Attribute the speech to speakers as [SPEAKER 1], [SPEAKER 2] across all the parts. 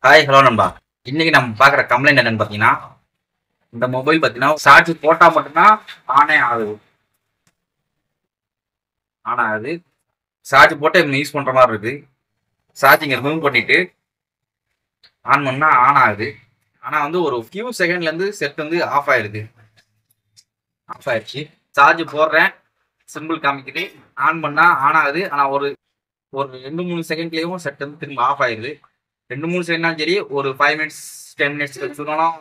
[SPEAKER 1] Hi hello நண்பா. இன்னைக்கு நம்ம பார்க்குற கம்ப்ளைண்ட் என்னன்னு பார்த்தீங்கன்னா, இந்த மொபைல் பார்த்தீங்கன்னா சார்ஜ் போட்டால் மட்டும்தான் ஆனே ஆகுது. சார்ஜ் போட்டு யூஸ் பண்ணுற மாதிரி இருக்குது. சார்ஜிங் ரிமூவ் பண்ணிட்டு ஆன் பண்ணால் ஆன் ஆகுது. ஆனால் வந்து ஒரு ஃபியூ செகண்ட்லேருந்து செட் வந்து ஆஃப் ஆயிடுது. ஆஃப் ஆயிடுச்சு. சார்ஜ் போடுறேன், சிம்பிள் காமிக்குது, ஆன் பண்ணால் ஆன் ஆகுது. ஆனால் ஒரு ஒரு 2-3 செகண்ட்லேயும் செட் வந்து திரும்ப ஆஃப் ஆயிடுது. 2-3 செகண்ட்னாலும் சரி, ஒரு 5 மினிட்ஸ் 10 மினிட்ஸ் சொன்னாலும்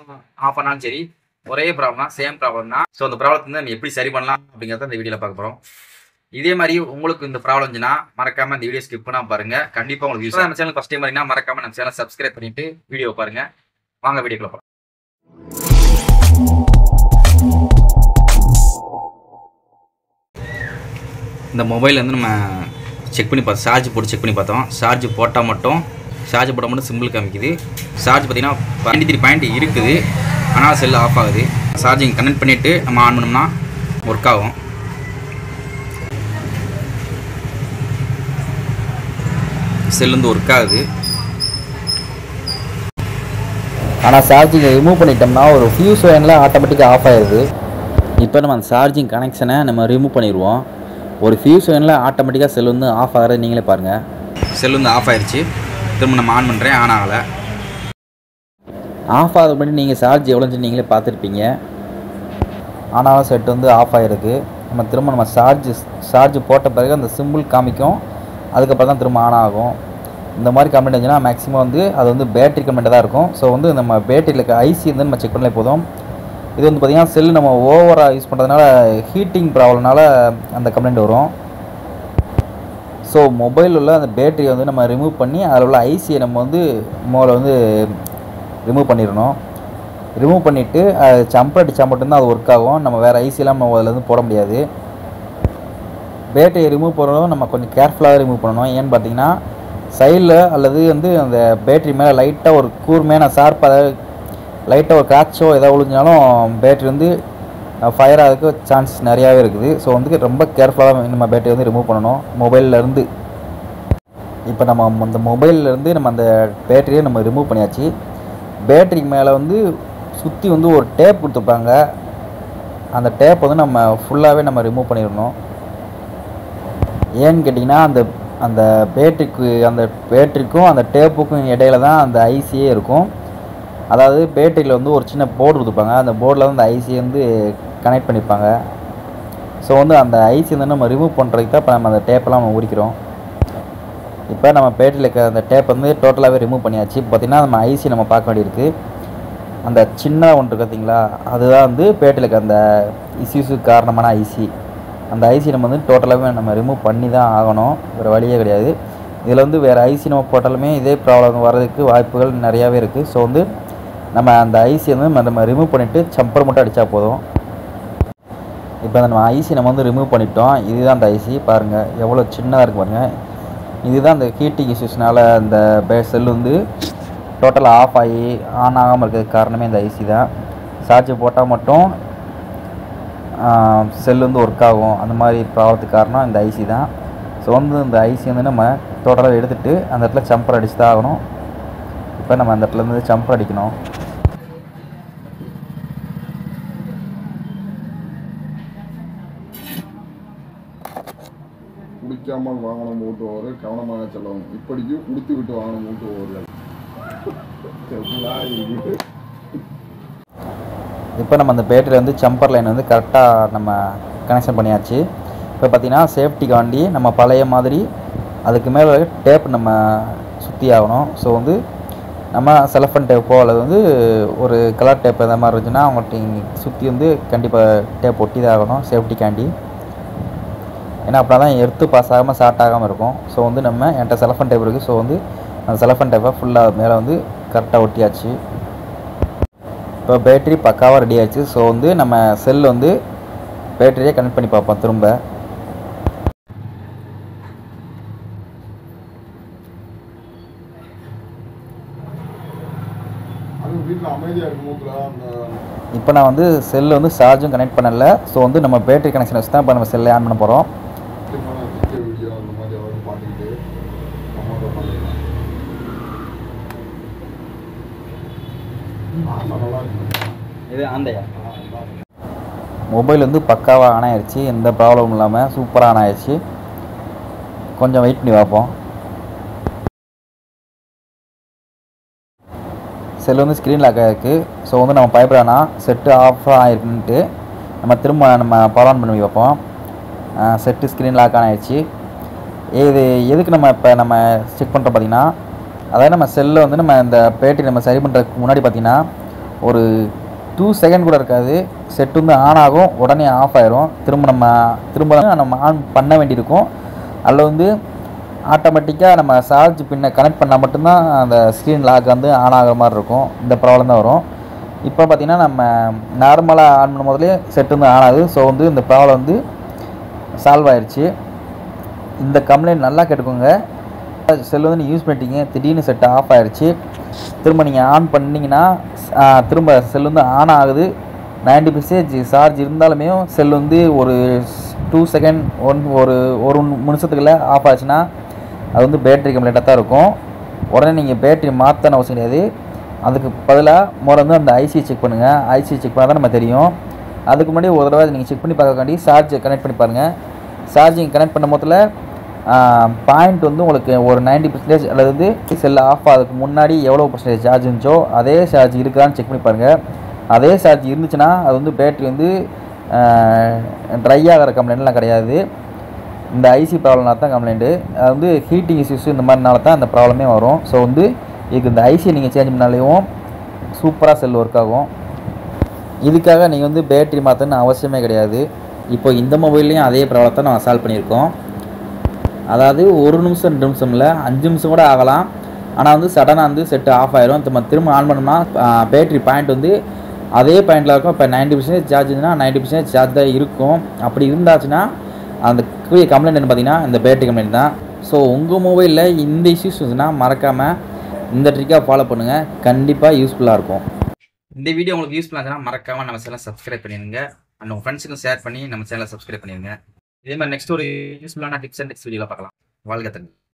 [SPEAKER 1] ஆஃப் பண்ணாலும் சரி, ஒரே ப்ராப்ளம் தான், சேம் ப்ராப்ளம் தான். ஸோ அந்த ப்ராப்ளத்தை வந்து எப்படி சரி பண்ணலாம் அப்படிங்கிறத இந்த வீடியோவில் பார்க்க போகிறோம். இதே மாதிரி உங்களுக்கு இந்த ப்ராப்ளம் இருந்துச்சுன்னா மறக்காம இந்த வீடியோ ஸ்கிப் பண்ணாம பாருங்க. கண்டிப்பாக உங்களுக்கு யூஸ். நம்ம சேனல் ஃபர்ஸ்ட் டைம் வரீங்கன்னா மறக்காம நம்ம சேனல் சப்ஸ்கிரைப் பண்ணிட்டு வீடியோ பாருங்க. வாங்க வீடியோக்குள்ள போகலாம். இந்த மொபைல் வந்து நம்ம செக் பண்ணி பார்த்தோம், சார்ஜ் போட்டு செக் பண்ணி பார்த்தோம். சார்ஜ் போட்டால் மட்டும் சிம்பிள் காமிக்குது. சார்ஜ் பார்த்தீங்கன்னா 23 இருக்குது, ஆனால் செல் ஆஃப் ஆகுது. சார்ஜிங் கனெக்ட் பண்ணிவிட்டு நம்ம ஆன் பண்ணோம்னா ஒர்க் ஆகும். செல் வந்து ஒர்க் ஆகுது.
[SPEAKER 2] ஆனால் சார்ஜிங்கை ரிமூவ் பண்ணிட்டோம்னா ஒரு ஃபியூ செகண்டில் ஆட்டோமேட்டிக்காக ஆஃப் ஆயிடுது. இப்போ நம்ம அந்த சார்ஜிங் கனெக்ஷனை நம்ம ரிமூவ் பண்ணிடுவோம். ஒரு ஃபியூ செகண்டில் ஆட்டோமேட்டிக்காக செல் வந்து ஆஃப் ஆகிறது நீங்களே பாருங்கள்.
[SPEAKER 1] செல் வந்து ஆஃப் ஆயிடுச்சு. திரும்ப நம்ம ஆன் பண்ணுறேன், ஆன் ஆகலை.
[SPEAKER 2] ஆஃப் ஆகுது பண்ணி நீங்கள் சார்ஜ் எவ்வளோன்னு நீங்களே பார்த்துருப்பீங்க. ஆனாலும் செட் வந்து ஆஃப் ஆகிருக்கு. திரும்ப நம்ம சார்ஜ் போட்ட பிறகு அந்த சிம்பிள் காமிக்கும், அதுக்கப்புறம் தான் திரும்ப ஆன் ஆகும். இந்த மாதிரி கம்ப்ளைண்ட் இருந்துச்சுன்னா மேக்ஸிமம் வந்து அது வந்து பேட்டரி கம்ப்ளைண்ட் தான் இருக்கும். ஸோ வந்து நம்ம பேட்டரியில் இருக்க ஐசி வந்து நம்ம செக் பண்ணலே போதும். இது வந்து பார்த்திங்கன்னா செல்லு நம்ம ஓவராக யூஸ் பண்ணுறதுனால ஹீட்டிங் ப்ராப்ளம்னால அந்த கம்ப்ளைண்ட் வரும். ஸோ மொபைலில் உள்ள அந்த பேட்டரியை வந்து நம்ம ரிமூவ் பண்ணி அதில் உள்ள ஐசியை நம்ம வந்து மோடில் வந்து ரிமூவ் பண்ணிடணும். ரிமூவ் பண்ணிவிட்டு ஜம்பர் அடித்தா மட்டும்தான் அது ஒர்க் ஆகும். நம்ம வேறு ஐசியெல்லாம் நம்ம அதில் வந்து போட முடியாது. பேட்டரியை ரிமூவ் பண்ணுறதும் நம்ம கொஞ்சம் கேர்ஃபுல்லாக ரிமூவ் பண்ணணும். ஏன்னு பார்த்தீங்கன்னா சைடில் அல்லது வந்து அந்த பேட்டரி மேலே லைட்டாக ஒரு கூர்மையான ஷார்ப்பாக லைட்டாக ஒரு காய்ச்சோ எதாவது விழுந்தாலும் பேட்டரி வந்து ஃபயர் ஆகிறதுக்கு சான்ஸ் நிறையாவே இருக்குது. ஸோ வந்து ரொம்ப கேர்ஃபுல்லாக நம்ம பேட்டரி வந்து ரிமூவ் பண்ணணும் மொபைல்லேருந்து. இப்போ நம்ம அந்த மொபைல்லேருந்து நம்ம அந்த பேட்டரியை நம்ம ரிமூவ் பண்ணியாச்சு. பேட்டரிக்கு மேலே வந்து சுற்றி வந்து ஒரு டேப் கொடுத்துருப்பாங்க. அந்த டேப் வந்து நம்ம ஃபுல்லாகவே நம்ம ரிமூவ் பண்ணிடணும். ஏன்னு கேட்டிங்கன்னா அந்த பேட்டரிக்கும் அந்த டேப்புக்கும் இடையில தான் அந்த ஐசியே இருக்கும். அதாவது பேட்டரியில் வந்து ஒரு சின்ன போர்டு கொடுத்துருப்பாங்க. அந்த போர்டில் வந்து அந்த ஐசி வந்து கனெக்ட் பண்ணியிருப்பாங்க. ஸோ வந்து அந்த ஐசி வந்து நம்ம ரிமூவ் பண்ணுறதுக்கு தான் இப்போ நம்ம அந்த டேப்பெல்லாம் நம்ம உரிக்கிறோம். இப்போ நம்ம பேட்டரியில் இருக்க அந்த டேப் வந்து டோட்டலாகவே ரிமூவ் பண்ணியாச்சு. இப்போ பார்த்திங்கன்னா நம்ம ஐசி நம்ம பார்க்க வேண்டியிருக்கு. அந்த சின்ன ஒன்று இருக்குது பார்த்திங்களா, அதுதான் வந்து பேட்டரியில் இருக்க அந்த இஷ்யூஸுக்கு காரணமான ஐசி. அந்த ஐசி நம்ம வந்து டோட்டலாகவே நம்ம ரிமூவ் பண்ணி தான் ஆகணும், வேறு வழியே கிடையாது. இதில் வந்து வேறு ஐசி நம்ம போட்டாலுமே இதே ப்ராப்ளம் வர்றதுக்கு வாய்ப்புகள் நிறையாவே இருக்குது. ஸோ வந்து நம்ம அந்த ஐசி வந்து நம்ம ரிமூவ் பண்ணிவிட்டு ஜம்பர் மட்டும் அடித்தா போதும். இப்போ நம்ம ஐசி நம்ம வந்து ரிமூவ் பண்ணிட்டோம். இதுதான் அந்த ஐசி, பாருங்கள் எவ்வளோ சின்னதாக இருக்குது பாருங்கள். இதுதான் அந்த ஹீட்டிங் இஷ்யூஸ்னால அந்த செல் வந்து டோட்டலாக ஆஃப் ஆகி ஆன் ஆகாமல் இருக்கிறதுக்கு காரணமே இந்த ஐசி தான். சார்ஜ் போட்டால் மட்டும் செல் வந்து ஒர்க் ஆகும். அந்த மாதிரி ப்ராப்ளத்துக்கு காரணம் இந்த ஐசி தான். ஸோ வந்து இந்த ஐசி வந்து நம்ம டோட்டலாக எடுத்துகிட்டு அந்த இடத்துல ஜம்பர் அடிச்சு தான் ஆகணும். இப்போ நம்ம அந்த இடத்துல இருந்து ஜம்பர் அடிக்கணும்.
[SPEAKER 3] குடிக்காமல் வாகனம் ஓட்டுபவர்கள் கவனமாக செல்லவும். இப்படிக்கு குடித்து விட்டு வாகனம் ஓட்டுபவர்கள்.
[SPEAKER 2] இப்போ நம்ம அந்த பேட்டரியில் வந்து ஜம்பர் லைன் வந்து கரெக்டாக நம்ம கனெக்ஷன் பண்ணியாச்சு. இப்போ பார்த்திங்கன்னா சேஃப்டிக்காண்டி நம்ம பழைய மாதிரி அதுக்கு மேலே டேப் நம்ம சுற்றி ஆகணும். ஸோ வந்து நம்ம செலஃபன் டேப்போ அல்லது வந்து ஒரு கலர் டேப் இந்த மாதிரி இருந்துச்சுன்னா அவங்கள்ட்ட சுற்றி வந்து கண்டிப்பாக டேப் ஒட்டி தான் ஆகணும் சேஃப்டிக்காண்டி. ஏன்னா அப்படின்னா தான் எர்த்து பாஸ் ஆகாமல் ஷார்ட் ஆகாமல் இருக்கும். ஸோ வந்து நம்ம என்கிட்ட செலஃபன் டேப் இருக்குது. ஸோ வந்து அந்த செலஃபன் டேப்பை ஃபுல்லாக மேலே வந்து கரெக்டாக ஒட்டியாச்சு. இப்போ பேட்டரி பக்காவாக ரெடி ஆச்சு. ஸோ வந்து நம்ம செல் வந்து பேட்டரியே கனெக்ட் பண்ணி பார்ப்போம் திரும்ப. இப்போ நான் வந்து செல்லு வந்து சார்ஜும் கனெக்ட் பண்ணலை. ஸோ வந்து நம்ம பேட்டரி கனெக்ஷன் வச்சு தான் இப்போ நம்ம செல்லை ஆன் பண்ண போகிறோம். இது ஆந்தையா மொபைல் வந்து பக்காவாக ஆன் ஆயிடுச்சு, எந்த ப்ராப்ளமும் இல்லாமல் சூப்பராக ஆன் ஆயிடுச்சு. கொஞ்சம் வெயிட் பண்ணி பார்ப்போம். செல் வந்து ஸ்க்ரீன் லாக் ஆகிருக்கு. ஸோ வந்து நம்ம பயப்படானா செட்டு ஆஃப் ஆகிருக்குன்ட்டு திரும்ப பவர் ஆன் பண்ணி பார்ப்போம். செட்டு ஸ்க்ரீன் லாக் ஆன் ஆயிடுச்சு. இது எதுக்கு நம்ம செக் பண்ணுறோம் பார்த்தீங்கன்னா, அதாவது நம்ம செல்லில் வந்து நம்ம இந்த பேட்டரி நம்ம சரி பண்ணுறதுக்கு முன்னாடி பார்த்தீங்கன்னா ஒரு 2 செகண்ட் கூட இருக்காது, செட் வந்து ஆன் ஆகும், உடனே ஆஃப் ஆயிரும். திரும்ப நம்ம ஆன் பண்ண வேண்டியிருக்கும். அதில் வந்து ஆட்டோமேட்டிக்காக நம்ம சார்ஜ் பின்ன கனெக்ட் பண்ணால் மட்டும்தான் அந்த ஸ்க்ரீன் லாக் வந்து ஆன் ஆகிற மாதிரி இருக்கும். இந்த ப்ராப்ளம் தான் வரும். இப்போ பார்த்திங்கன்னா நம்ம நார்மலாக ஆன் பண்ணும் போதுலேயே செட் வந்து ஆன் ஆகுது. ஸோ வந்து இந்த ப்ராப்ளம் வந்து சால்வ் ஆயிடுச்சு. இந்த கம்ப்ளைண்ட் நல்லா கேட்டுக்கோங்க. செல் வந்து நீங்கள் யூஸ் பண்ணிட்டீங்க, திடீர்னு செட் ஆஃப் ஆகிடுச்சு, திரும்ப நீங்கள் ஆன் பண்ணிங்கன்னா திரும்ப செல் வந்து ஆன் ஆகுது. 90% சார்ஜ் இருந்தாலுமே செல் வந்து ஒரு 2 செகண்ட் ஒரு நிமிஷத்துக்குள்ள ஆஃப் ஆச்சுன்னா அது வந்து பேட்டரி கம்ப்ளைண்ட்டாக தான் இருக்கும். உடனே நீங்கள் பேட்டரி மாற்றணும் அவசியம் கிடையாது. அதுக்கு பதிலாக முதல்ல வந்து அந்த ஐசி செக் பண்ணுங்கள். ஐசி செக் பண்ணால் தான் நம்ம தெரியும். அதுக்கு முன்னாடி ஒரு தடவை நீங்கள் செக் பண்ணி பார்க்கக்காண்டி சார்ஜை கனெக்ட் பண்ணி பாருங்கள். சார்ஜிங் கனெக்ட் பண்ணும் போதில் பாயிண்ட் வந்து உங்களுக்கு ஒரு 90% அல்லது வந்து செல் ஆஃப் ஆகிறதுக்கு முன்னாடி எவ்வளோ % சார்ஜ் இருந்துச்சோ அதே சார்ஜ் இருக்குதான்னு செக் பண்ணி பாருங்கள். அதே சார்ஜ் இருந்துச்சுன்னா அது வந்து பேட்டரி வந்து ட்ரை ஆகிற கம்ப்ளைண்ட்லாம் கிடையாது. இந்த ஐசி ப்ராப்ளம்னால தான் கம்ப்ளைண்ட்டு. அது வந்து ஹீட்டிங் இஷ்யூஸ் இந்த மாதிரினால தான் அந்த ப்ராப்ளமே வரும். ஸோ வந்து இதுக்கு இந்த ஐசியை நீங்கள் சேஞ்ச் பண்ணாலேயும் சூப்பராக செல் ஒர்க் ஆகும். இதுக்காக நீங்கள் வந்து பேட்டரி மாற்றணும்னு அவசியமே கிடையாது. இப்போ இந்த மொபைல்லையும் அதே ப்ராப்ளத்தை நம்ம சால்வ் பண்ணியிருக்கோம். அதாவது 1 நிமிஷம் 2 நிமிஷம் இல்லை, 5 நிமிஷம் கூட ஆகலாம். ஆனால் வந்து சடனாக வந்து செட்டு ஆஃப் ஆயிரும். திரும்ப ஆன் பண்ணோம்னா பேட்டரி பாயிண்ட் வந்து அதே பாயிண்டில் இருக்கும். இப்போ 90% சார்ஜ் இருந்துன்னா 90% சார்ஜ் தான் இருக்கும். அப்படி இருந்தாச்சுன்னா அந்த கம்ப்ளைண்ட் என்ன பார்த்தீங்கன்னா இந்த பேட்டரி கம்ப்ளைண்ட் தான். ஸோ உங்கள் மொபைலில் இந்த இஷ்யூஸ் இருந்துச்சுன்னா மறக்காமல் இந்த ட்ரிக்காக ஃபாலோ பண்ணுங்கள், கண்டிப்பாக யூஸ்ஃபுல்லாக இருக்கும்.
[SPEAKER 1] இந்த வீடியோ உங்களுக்கு யூஸ்ஃபுல்லாக இருந்துச்சுன்னா மறக்காமல் நம்ம சேனலை சப்ஸ்கிரைப் பண்ணிடுங்க. அண்ட் உங்கள் ஃப்ரெண்ட்ஸுக்கும் ஷேர் பண்ணி நம்ம சேனலை சப்ஸ்கிரைப் பண்ணிடுங்க. இதே மாதிரி நெக்ஸ்ட் ஒரு யூஸ்ஃபுல்லான டிப்ஸ் அண்ட் ட்ரிக்ஸ் வீடியோவில் பார்க்கலாம். வாழ்க தமிழ்.